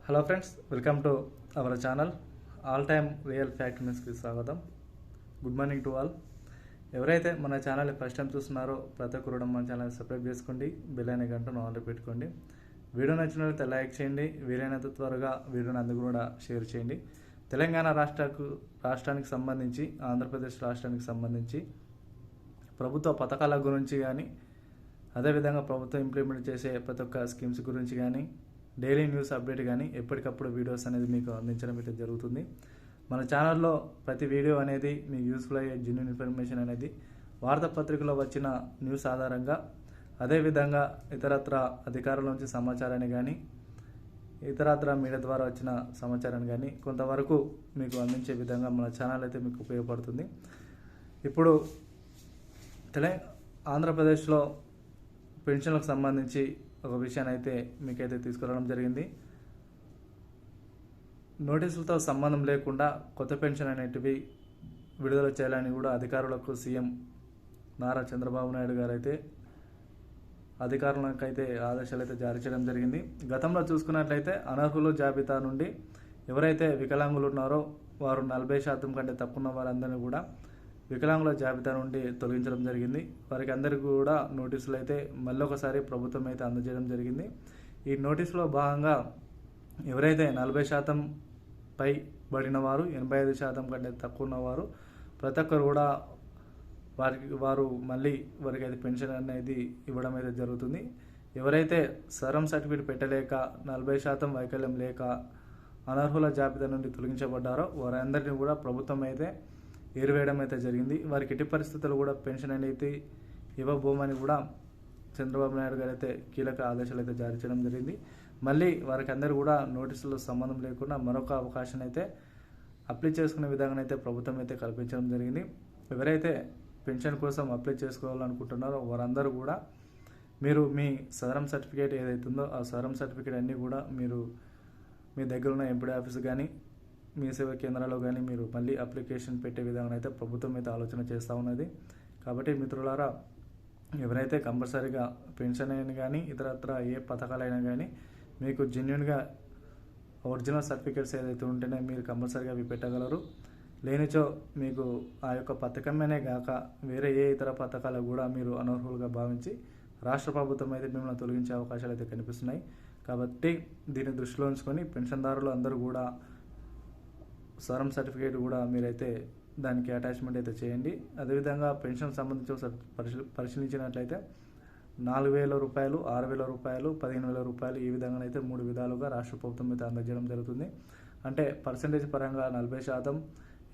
Hello friends, welcome to our channel all time real fact న్యూస్కి స్వాగతం. Good morning to all. ఎవరైతే మన ఛానల్ని ఫస్ట్ టైం చూస్తున్నారో ప్రతి ఒక్కరు మన ఛానల్ సబ్స్క్రైబ్ చేసుకోండి, బెల్ అనే గంటను ఆన్లో పెట్టుకోండి. వీడియో నచ్చినట్లయితే లైక్ చేయండి, వీలైనంత త్వరగా వీడియోని అందరూ కూడా షేర్ చేయండి. తెలంగాణ రాష్ట్రానికి సంబంధించి, ఆంధ్రప్రదేశ్ రాష్ట్రానికి సంబంధించి ప్రభుత్వ పథకాల గురించి కానీ, అదేవిధంగా ప్రభుత్వం ఇంప్లిమెంట్ చేసే ప్రతి ఒక్క స్కీమ్స్ గురించి కానీ, డైలీ న్యూస్ అప్డేట్ కానీ ఎప్పటికప్పుడు వీడియోస్ అనేది మీకు అందించడం అయితే జరుగుతుంది. మన ఛానల్లో ప్రతి వీడియో అనేది మీకు యూస్ఫుల్ అయ్యే జెన్యూన్ ఇన్ఫర్మేషన్ అనేది వార్తాపత్రికలో వచ్చిన న్యూస్ ఆధారంగా, అదేవిధంగా ఇతరత్ర అధికారుల నుంచి సమాచారాన్ని కానీ, ఇతరత్ర మీడియా ద్వారా వచ్చిన సమాచారాన్ని కానీ కొంతవరకు మీకు అందించే విధంగా మన ఛానల్ అయితే మీకు ఉపయోగపడుతుంది. ఇప్పుడు ఆంధ్రప్రదేశ్లో పెన్షన్లకు సంబంధించి ఒక విషయాన్ని అయితే మీకైతే తీసుకురావడం జరిగింది. నోటీసులతో సంబంధం లేకుండా కొత్త పెన్షన్ అనేటివి విడుదల చేయాలని కూడా అధికారులకు సీఎం నారా చంద్రబాబు నాయుడు గారు అయితే అధికారులకు అయితే ఆదేశాలు అయితే జారీ చేయడం జరిగింది. గతంలో చూసుకున్నట్లయితే అనర్హుల జాబితా నుండి ఎవరైతే వికలాంగులు ఉన్నారో వారు 40% కంటే తక్కువ ఉన్న వారందరినీ కూడా వికలాంగుల జాబితా నుండి తొలగించడం జరిగింది. వారికి అందరికీ కూడా నోటీసులు అయితే మళ్ళొకసారి ప్రభుత్వం అయితే అందజేయడం జరిగింది. ఈ నోటీసులో భాగంగా ఎవరైతే 40% పై బడిన వారు, 85% కంటే తక్కువ ఉన్నవారు ప్రతి ఒక్కరు కూడా వారు మళ్ళీ వారికి అయితే పెన్షన్ అనేది ఇవ్వడం అయితే జరుగుతుంది. ఎవరైతే సరం సర్టిఫికేట్ పెట్టలేక 40% వైకల్యం లేక అనర్హుల జాబితా నుండి తొలగించబడ్డారో వారందరినీ కూడా ప్రభుత్వం అయితే ఏరివేయడం అయితే జరిగింది. వారికి ఎట్టి పరిస్థితుల్లో కూడా పెన్షన్ అనేది ఇవ్వబోమని కూడా చంద్రబాబు నాయుడు గారు అయితే కీలక ఆదేశాలు అయితే జారీ చేయడం జరిగింది. మళ్ళీ వారికి అందరూ కూడా నోటీసులో సంబంధం లేకుండా మరొక అవకాశం అయితే అప్లై చేసుకునే విధంగా అయితే ప్రభుత్వం అయితే కల్పించడం జరిగింది. ఎవరైతే పెన్షన్ కోసం అప్లై చేసుకోవాలనుకుంటున్నారో వారందరూ కూడా మీరు మీ సదరం సర్టిఫికేట్ ఏదైతుందో ఆ సదరం సర్టిఫికేట్ అన్నీ కూడా మీరు మీ దగ్గర ఉన్న ఎంపీడీ ఆఫీస్ కానీ, మీ సేవా కేంద్రాల్లో కానీ మీరు మళ్ళీ అప్లికేషన్ పెట్టే విధంగా అయితే ప్రభుత్వం అయితే ఆలోచన చేస్తూ ఉన్నది. కాబట్టి మిత్రులారా, ఎవరైతే కంపల్సరీగా పెన్షన్ అయినా కానీ ఇతరత్ర ఏ పథకాలైనా కానీ మీకు జెన్యున్గా ఒరిజినల్ సర్టిఫికేట్స్ ఏదైతే ఉంటేనే మీరు కంపల్సరీగా అవి పెట్టగలరు. లేనిచో మీకు ఆ యొక్క పథకమేనే కాక వేరే ఏ ఇతర పథకాలు కూడా మీరు అనర్హులుగా భావించి రాష్ట్ర ప్రభుత్వం అయితే మిమ్మల్ని తొలగించే అవకాశాలు అయితే కనిపిస్తున్నాయి. కాబట్టి దీన్ని దృష్టిలో ఉంచుకొని పెన్షన్దారులు అందరూ కూడా సరం సర్టిఫికేట్ కూడా మీరైతే దానికి అటాచ్మెంట్ అయితే చేయండి. అదేవిధంగా పెన్షన్ సంబంధించి పరిశీలించినట్లయితే 4,000 రూపాయలు, 6,000 రూపాయలు, 15,000 రూపాయలు ఈ విధంగా అయితే 3 విధాలుగా రాష్ట్ర ప్రభుత్వం అయితే అందజేయడం జరుగుతుంది. అంటే పర్సంటేజ్ పరంగా 40%,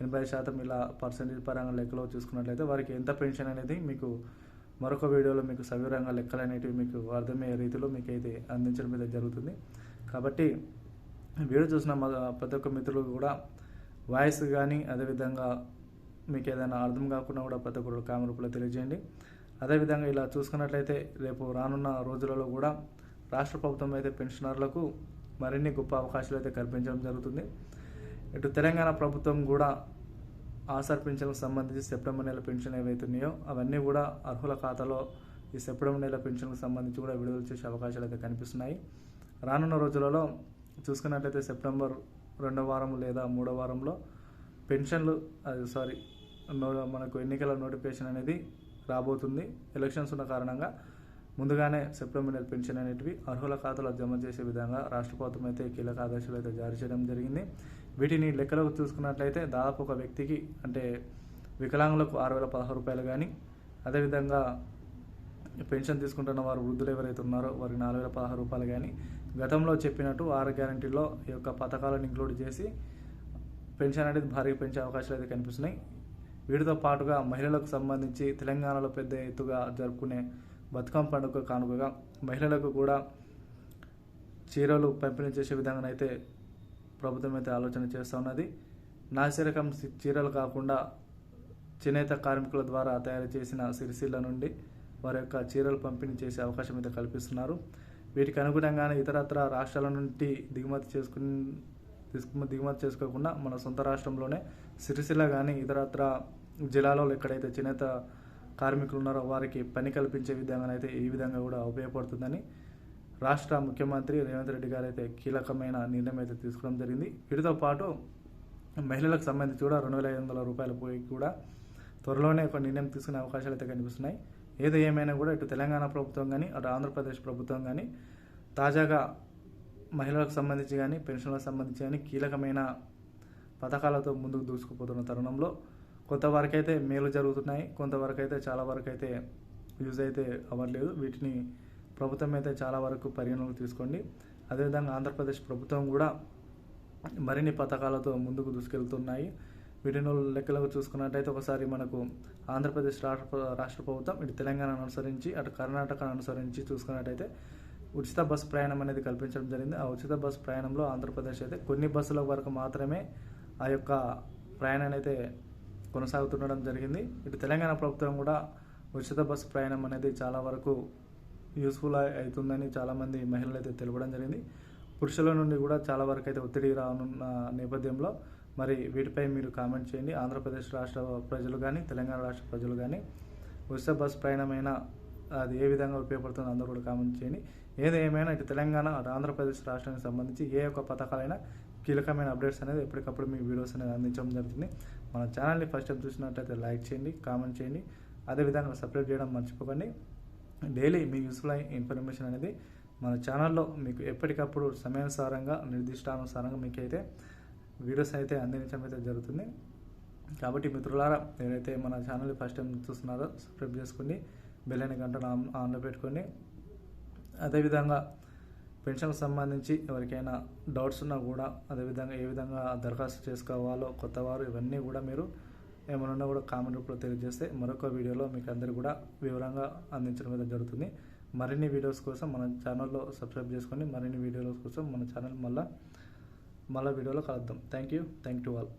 80% ఇలా పర్సంటేజ్ పరంగా లెక్కలో చూసుకున్నట్లయితే వారికి ఎంత పెన్షన్ అనేది మీకు మరొక వీడియోలో మీకు సవివరంగా లెక్కలు అనేటివి మీకు అర్థమయ్యే రీతిలో మీకు అయితే అందించడం అయితే జరుగుతుంది. కాబట్టి వీడియో చూసిన ప్రతి ఒక్క మిత్రులు కూడా వాయిస్ కానీ, అదేవిధంగా మీకు ఏదైనా అర్థం కాకుండా కూడా ప్రతి ఒక్కరు కామెంట్ రూపంలో తెలియజేయండి. అదేవిధంగా ఇలా చూసుకున్నట్లయితే రేపు రానున్న రోజులలో కూడా రాష్ట్ర ప్రభుత్వం అయితే పెన్షనర్లకు మరిన్ని గొప్ప అవకాశాలు అయితే కల్పించడం జరుగుతుంది. ఇటు తెలంగాణ ప్రభుత్వం కూడా ఆసర్ పెన్షన్కు సంబంధించి సెప్టెంబర్ నెల పెన్షన్ ఏవైతున్నాయో అవన్నీ కూడా అర్హుల ఖాతాలో ఈ సెప్టెంబర్ నెల పెన్షన్కు సంబంధించి కూడా విడుదల చేసే అవకాశాలు అయితే కనిపిస్తున్నాయి. రానున్న రోజులలో చూసుకున్నట్లయితే సెప్టెంబర్ 2వ వారం లేదా 3వ వారంలో పెన్షన్లు మనకు ఎన్నికల నోటిఫికేషన్ అనేది రాబోతుంది. ఎలక్షన్స్ ఉన్న కారణంగా ముందుగానే సెప్టెంబర్ నెల పెన్షన్ అనేటివి అర్హుల ఖాతాలో జమ చేసే విధంగా రాష్ట్ర ప్రభుత్వం అయితే కీలక ఆదేశాలు అయితే జారీ చేయడం జరిగింది. వీటిని లెక్కలోకి చూసుకున్నట్లయితే దాదాపు ఒక వ్యక్తికి అంటే వికలాంగులకు 6,016 రూపాయలు కానీ, అదేవిధంగా పెన్షన్ తీసుకుంటున్న వారు వృద్ధులు ఎవరైతే ఉన్నారో వారికి 4,016 రూపాయలు కానీ, గతంలో చెప్పినట్టు 6 గ్యారంటీల్లో ఈ యొక్క పథకాలను ఇంక్లూడ్ చేసి పెన్షన్ అనేది భారీగా పెంచే అవకాశాలు అయితే కనిపిస్తున్నాయి. వీటితో పాటుగా మహిళలకు సంబంధించి తెలంగాణలో పెద్ద ఎత్తుగా జరుపుకునే బతుకమ్మ పండుగ కానుకగా మహిళలకు కూడా చీరలు పంపిణీ చేసే విధంగా అయితే ప్రభుత్వం అయితే ఆలోచన చేస్తూ ఉన్నది. నాసిరకం చీరలు కాకుండా చేనేత కార్మికుల ద్వారా తయారు చేసిన సిరిసిల్ల నుండి వారి యొక్క చీరలు పంపిణీ చేసే అవకాశం అయితే కల్పిస్తున్నారు. వీటికి అనుగుణంగానే ఇతరత్ర రాష్ట్రాల నుండి దిగుమతి చేసుకోకుండా మన సొంత రాష్ట్రంలోనే సిరిసిల్ల కానీ ఇతరత్ర జిల్లాలో ఎక్కడైతే చేనేత కార్మికులు ఉన్నారో వారికి పని కల్పించే విధంగా అయితే ఈ విధంగా కూడా ఉపయోగపడుతుందని రాష్ట్ర ముఖ్యమంత్రి రేవంత్ రెడ్డి గారు అయితే కీలకమైన నిర్ణయం అయితే తీసుకోవడం జరిగింది. వీటితో పాటు మహిళలకు సంబంధించి కూడా 2,500 రూపాయలు పోయి కూడా త్వరలోనే ఒక నిర్ణయం తీసుకునే అవకాశాలు అయితే కనిపిస్తున్నాయి. ఏది ఏమైనా కూడా ఇటు తెలంగాణ ప్రభుత్వం కానీ అటు ఆంధ్రప్రదేశ్ ప్రభుత్వం కానీ తాజాగా మహిళలకు సంబంధించి కానీ పెన్షన్లకు సంబంధించి కానీ కీలకమైన పథకాలతో ముందుకు దూసుకుపోతున్న తరుణంలో కొంతవరకు అయితే మేలు జరుగుతున్నాయి, కొంతవరకు అయితే చాలా వరకు అయితే యూజ్ అయితే అవ్వట్లేదు. వీటిని ప్రభుత్వం అయితే చాలా వరకు పరిగణలోకి తీసుకోండి. అదేవిధంగా ఆంధ్రప్రదేశ్ ప్రభుత్వం కూడా మరిన్ని పథకాలతో ముందుకు దూసుకెళ్తున్నాయి. వీటిని లెక్కలకు చూసుకున్నట్టయితే ఒకసారి మనకు ఆంధ్రప్రదేశ్ రాష్ట్ర ప్రభుత్వం ఇటు తెలంగాణను అనుసరించి అటు కర్ణాటకను అనుసరించి చూసుకున్నట్టయితే ఉచిత బస్సు ప్రయాణం అనేది కల్పించడం జరిగింది. ఆ ఉచిత బస్సు ప్రయాణంలో ఆంధ్రప్రదేశ్ అయితే కొన్ని బస్సుల వరకు మాత్రమే ఆ యొక్క ప్రయాణాన్ని అయితే కొనసాగుతుండడం జరిగింది. ఇటు తెలంగాణ ప్రభుత్వం కూడా ఉచిత బస్సు ప్రయాణం అనేది చాలా వరకు యూస్ఫుల్ అవుతుందని చాలామంది మహిళలు అయితే తెలపడం జరిగింది. పురుషుల నుండి కూడా చాలా వరకు అయితే ఒత్తిడి రానున్న నేపథ్యంలో మరి వీటిపై మీరు కామెంట్ చేయండి. ఆంధ్రప్రదేశ్ రాష్ట్ర ప్రజలు కానీ తెలంగాణ రాష్ట్ర ప్రజలు కానీ ఉచిత బస్సు ప్రయాణమైన అది ఏ విధంగా ఉపయోగపడుతుందో అందరూ కూడా కామెంట్ చేయండి. ఏది ఏమైనా ఇటు తెలంగాణ అటు ఆంధ్రప్రదేశ్ రాష్ట్రానికి సంబంధించి ఏ ఒక్క పథకాలైనా కీలకమైన అప్డేట్స్ అనేది ఎప్పటికప్పుడు మీ వీడియోస్ అనేది అందించడం జరుగుతుంది. మన ఛానల్ని ఫస్ట్ టైం చూసినట్లయితే లైక్ చేయండి, కామెంట్ చేయండి, అదేవిధంగా సబ్స్క్రైబ్ చేయడం మర్చిపోకండి. డైలీ మీ యూస్ఫుల్ ఇన్ఫర్మేషన్ అనేది మన ఛానల్లో మీకు ఎప్పటికప్పుడు సమయానుసారంగా నిర్దిష్టానుసారంగా మీకు అయితే వీడియోస్ అయితే అందించడం అయితే జరుగుతుంది. కాబట్టి మిత్రులారా, ఎవరైతే మన ఛానల్ని ఫస్ట్ టైం చూస్తున్నారో సబ్స్క్రైబ్ చేసుకోండి, బెల్ ఐకాన్ గంటను ఆన్లో పెట్టుకోండి. అదేవిధంగా పెన్షన్కి సంబంధించి ఎవరికైనా డౌట్స్ ఉన్నా కూడా అదేవిధంగా ఏ విధంగా దరఖాస్తు చేసుకోవాలో కొత్తవారు ఇవన్నీ కూడా మీరు ఏమైనా కూడా కామెంట్ రూపంలో తెలియజేస్తే మరొక వీడియోలో మీకు అందరికీ కూడా వివరంగా అందించడం అయితే జరుగుతుంది. మరిన్ని వీడియోస్ కోసం మన ఛానల్లో సబ్స్క్రైబ్ చేసుకొని మరిన్ని వీడియోస్ కోసం మన ఛానల్ మళ్ళీ వీడియోలో కలుద్దాం. Thank you to all.